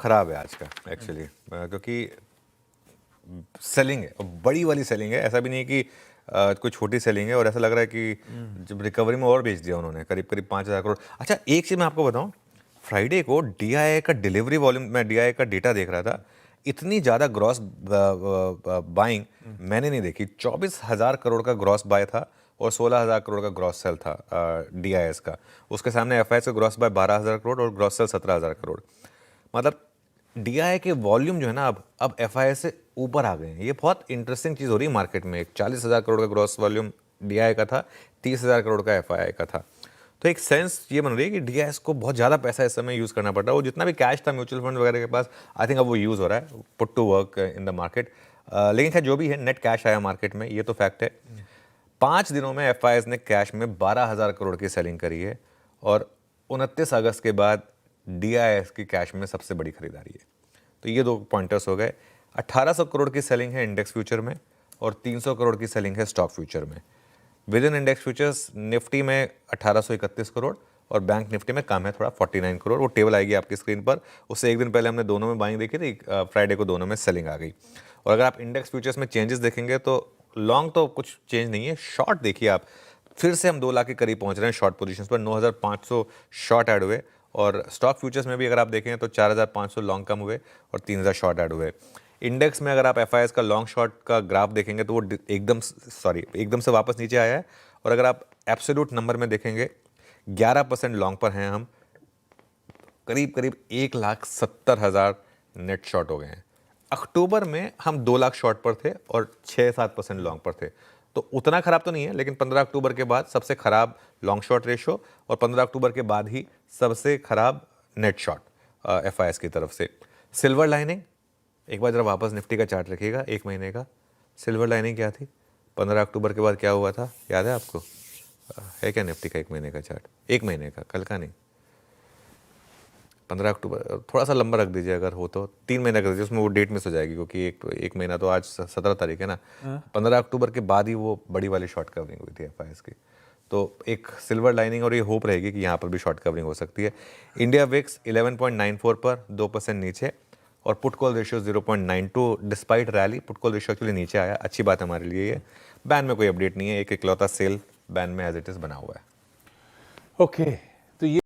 खराब है आज का एक्चुअली, क्योंकि सेलिंग है, बड़ी वाली सेलिंग है, ऐसा भी नहीं है कि कोई छोटी सेलिंग है। और ऐसा लग रहा है कि जब रिकवरी में और बेच दिया उन्होंने करीब करीब 5,000 करोड़। अच्छा, एक चीज़ मैं आपको बताऊं, फ्राइडे को डीआईआई का डिलीवरी वॉल्यूम, मैं डीआईआई का डेटा देख रहा था, इतनी ज़्यादा ग्रॉस बाइंग मैंने नहीं देखी। 24,000 करोड़ का ग्रॉस बाय था और 16,000 करोड़ का ग्रॉस सेल था डीआईएस का। उसके सामने एफआईएस का ग्रॉस बाय 12,000 करोड़ और ग्रॉस सेल 17,000 करोड़। मतलब डीआई के वॉल्यूम जो है ना, अब एफआईआई से ऊपर आ गए हैं। ये बहुत इंटरेस्टिंग चीज़ हो रही है मार्केट में। एक 40,000 करोड़ का ग्रॉस वॉल्यूम डीआई का था, 30,000 करोड़ का एफआईआई का था। तो एक सेंस ये बन रही है कि डीआईएस को बहुत ज़्यादा पैसा इस समय यूज़ करना पड़ रहा है। वो जितना भी कैश था म्यूचुअल फंड वगैरह के पास, आई थिंक अब वो यूज़ हो रहा है, put to work in the market. लेकिन खैर जो भी है, नेट कैश आया मार्केट में, ये तो फैक्ट है। 5 दिनों में एफआईआई ने कैश में 12,000 करोड़ की सेलिंग करी है और 29 अगस्त के बाद डीआईएस की कैश में सबसे बड़ी खरीदारी है। तो ये दो पॉइंटर्स हो गए। 1800 करोड़ की सेलिंग है इंडेक्स फ्यूचर में और 300 करोड़ की सेलिंग है स्टॉक फ्यूचर में। With in index futures Nifty में 1831 करोड़ और बैंक निफ्टी में कम है थोड़ा, 49 करोड़। वो टेबल आएगी आपकी स्क्रीन पर। उससे एक दिन पहले हमने दोनों में बाइंग देखी थी, फ्राइडे को दोनों में सेलिंग आ गई। और अगर आप इंडेक्स फ्यूचर्स में चेंजेस देखेंगे तो लॉन्ग तो कुछ चेंज नहीं है, शॉर्ट देखिए आप, फिर से हम 2 लाख के करीब पहुंच रहे हैं शॉर्ट पोजीशंस पर। 9,500 शॉर्ट ऐड हुए और स्टॉक फ्यूचर्स में भी अगर आप देखें तो 4,500 लॉन्ग कम हुए और 3,000 शॉर्ट ऐड हुए। इंडेक्स में अगर आप एफआईएस का लॉन्ग शॉर्ट का ग्राफ देखेंगे तो वो एकदम से वापस नीचे आया है। और अगर आप एब्सोल्यूट नंबर में देखेंगे 11% लॉन्ग पर हैं हम, करीब करीब 1,70,000 नेट शॉर्ट हो गए हैं। अक्टूबर में हम 2 लाख शॉर्ट पर थे और 6-7% लॉन्ग पर थे। तो उतना खराब तो नहीं है, लेकिन 15 अक्टूबर के बाद सबसे खराब लॉन्ग शॉर्ट रेशो और 15 अक्टूबर के बाद ही सबसे खराब नेट शॉर्ट एफआईएस की तरफ से। सिल्वर लाइनिंग, एक बार जरा वापस निफ्टी का चार्ट रखिएगा, एक महीने का। सिल्वर लाइनिंग क्या थी 15 अक्टूबर के बाद, क्या हुआ था याद है आपको? है क्या निफ्टी का एक महीने का चार्ट? एक महीने का, कल का नहीं। 15 अक्टूबर थोड़ा सा लंबा रख दीजिए, अगर हो तो 3 महीना कर दीजिए, उसमें वो डेट मिस हो जाएगी क्योंकि एक महीना तो आज 17 तारीख है ना। 15 अक्टूबर के बाद ही वो बड़ी वाली शॉर्ट कवरिंग हुई थी एफआईएस की। तो एक सिल्वर लाइनिंग और ये होप रहेगी कि यहाँ पर भी शॉर्ट कवरिंग हो सकती है। इंडिया विक्स 11.94 पर 2% नीचे और put call ratio 0.92। Despite rally put call ratio actually नीचे आया, अच्छी बात हमारे लिए ये। बैन में कोई अपडेट नहीं है, एक इकलौता सेल बैन में एज इट इज़ बना हुआ है। ओके, तो ये